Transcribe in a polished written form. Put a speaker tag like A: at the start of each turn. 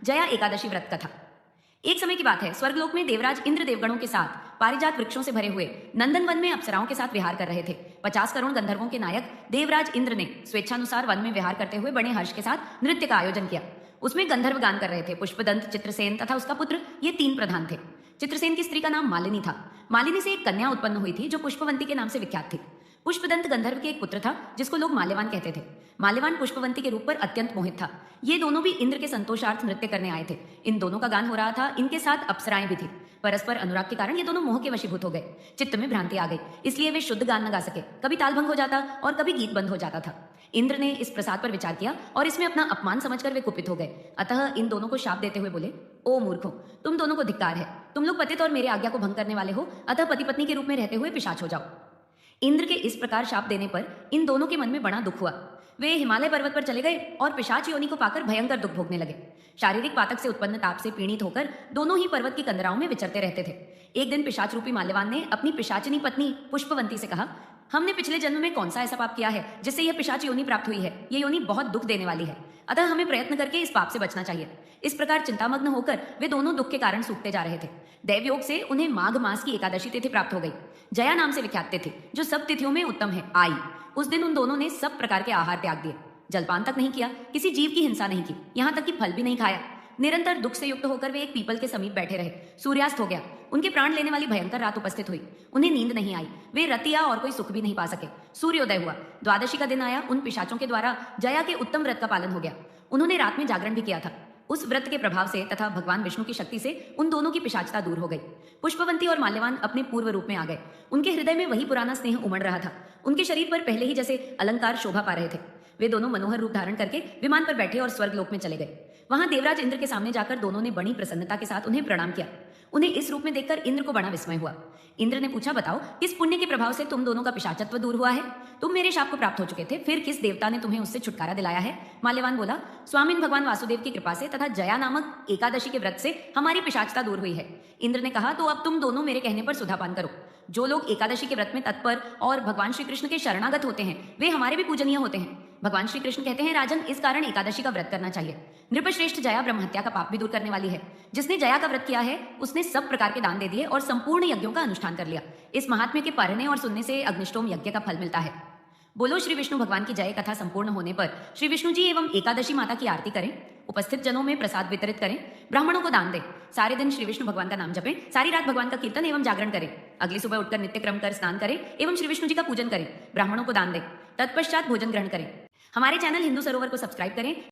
A: जया एकादशी व्रत कथा। एक समय की बात है, स्वर्गलोक में देवराज इंद्र देवगणों के साथ पारिजात वृक्षों से भरे हुए नंदन वन में अप्सराओं के साथ विहार कर रहे थे। 50 करोड़ गंधर्वों के नायक देवराज इंद्र ने स्वेच्छानुसार वन में विहार करते हुए बड़े हर्ष के साथ नृत्य का आयोजन किया। उसमें गंधर्व गान कर रहे थे। पुष्पदंत, चित्रसेन तथा उसका पुत्र, ये 3 प्रधान थे। चित्रसेन की स्त्री का नाम मालिनी था। मालिनी से एक कन्या उत्पन्न हुई थी जो पुष्पवंती के नाम से विख्यात थी। पुष्पदंत गंधर्व के एक पुत्र था जिसको लोग माल्यवान कहते थे। माल्यवान पुष्पवंती के रूप पर अत्यंत मोहित था। ये दोनों भी इंद्र के संतोषार्थ नृत्य करने आए थे। इन दोनों का गान हो रहा था। इनके साथ अप्सराएं भी थी। परस्पर अनुराग के कारण ये दोनों मोह के वशीभूत हो गए। चित्त में भ्रांति आ गई, इसलिए वे शुद्ध गान न गा सके। कभी ताल भंग हो जाता और कभी गीत बंद हो जाता था। इंद्र ने इस प्रसाद पर विचार किया और इसमें अपना अपमान समझकर वे कुपित हो गए। अतः इन दोनों को शाप देते हुए बोले, ओ मूर्खों, तुम दोनों को धिक्कार है। तुम लोग पतित और मेरे आज्ञा को भंग करने वाले हो, अतः पति पत्नी के रूप में रहते हुए पिशाच हो जाओ। इंद्र के इस प्रकार शाप देने पर इन दोनों के मन में बड़ा दुख हुआ। वे हिमालय पर्वत पर चले गए और पिशाच योनि को पाकर भयंकर दुख भोगने लगे। शारीरिक पातक से उत्पन्न ताप से पीड़ित होकर दोनों ही पर्वत की कंदराओं में विचरते रहते थे। एक दिन पिशाच रूपी माल्यवान ने अपनी पिशाचिनी पत्नी पुष्पवंती से कहा, हमने पिछले जन्म में कौन सा ऐसा पाप किया है जिससे यह पिशाच योनि प्राप्त हुई है। यह योनि बहुत दुख देने वाली है, अतः हमें प्रयत्न करके इस पाप से बचना चाहिए। इस प्रकार चिंतामग्न होकर वे दोनों दुख के कारण सूखते जा रहे थे। दैवयोग से उन्हें माघ मास की एकादशी तिथि प्राप्त हो गई। जया नाम से विख्यात तिथि, जो सब तिथियों में उत्तम है, आई। उस दिन उन दोनों ने सब प्रकार के आहार त्याग दिए। जलपान तक नहीं किया, किसी जीव की हिंसा नहीं की, यहाँ तक कि फल भी नहीं खाया। निरंतर दुख से युक्त होकर वे एक पीपल के समीप बैठे रहे। सूर्यास्त हो गया। उनके प्राण लेने वाली भयंकर रात उपस्थित हुई। उन्हें नींद नहीं आई। वे रतिया और कोई सुख भी नहीं पा सके। सूर्योदय हुआ। द्वादशी का दिन आया। उन पिशाचों के द्वारा जया के उत्तम व्रत का पालन हो गया। उन्होंने रात में जागरण भी किया था। उस व्रत के प्रभाव से तथा भगवान विष्णु की शक्ति से उन दोनों की पिशाचता दूर हो गई। पुष्पवंती और माल्यवान अपने पूर्व रूप में आ गए। उनके हृदय में वही पुराना स्नेह उमड़ रहा था। उनके शरीर पर पहले ही जैसे अलंकार शोभा पा रहे थे। वे दोनों मनोहर रूप धारण करके विमान पर बैठे और स्वर्गलोक में चले गए। वहां देवराज इंद्र के सामने जाकर दोनों ने बड़ी प्रसन्नता के साथ उन्हें प्रणाम किया। उन्हें इस रूप में देखकर इंद्र को बड़ा विस्मय हुआ। इंद्र ने पूछा, बताओ, किस पुण्य के प्रभाव से तुम दोनों का पिशाचत्व दूर हुआ है? तुम मेरे शाप को प्राप्त हो चुके थे, फिर किस देवता ने तुम्हें उससे छुटकारा दिलाया है? माल्यवान बोला, स्वामीन भगवान वासुदेव की कृपा से तथा जया नामक एकादशी के व्रत से हमारी पिशाचता दूर हुई है। इंद्र ने कहा, तो अब तुम दोनों मेरे कहने पर सुधापान करो। जो लोग एकादशी के व्रत में तत्पर और भगवान श्री कृष्ण के शरणागत होते हैं, वे हमारे भी पूजनीय होते हैं। भगवान श्री कृष्ण कहते हैं, राजन, इस कारण एकादशी का व्रत करना चाहिए। नृपश्रेष्ठ जया ब्रह्महत्या का पाप भी दूर करने वाली है। जिसने जया का व्रत किया है, उसने सब प्रकार के दान दे दिए और संपूर्ण यज्ञों का अनुष्ठान कर लिया। इस महात्म्य के पढ़ने और सुनने से अग्निष्टोम यज्ञ का फल मिलता है। बोलो श्री विष्णु भगवान की जय कथा संपूर्ण होने पर श्री विष्णु जी एवं एकादशी माता की आरती करें, उपस्थित जनों में प्रसाद वितरित करें, ब्राह्मणों को दान दें, सारे दिन श्री विष्णु भगवान का नाम जपें, सारी रात भगवान का कीर्तन एवं जागरण करें, अगली सुबह उठकर नित्य क्रम कर स्नान करें एवं श्री विष्णु जी का पूजन करें, ब्राह्मणों को दान दें, तत्पश्चात भोजन ग्रहण करें। हमारे चैनल हिंदू सरोवर को सब्सक्राइब करें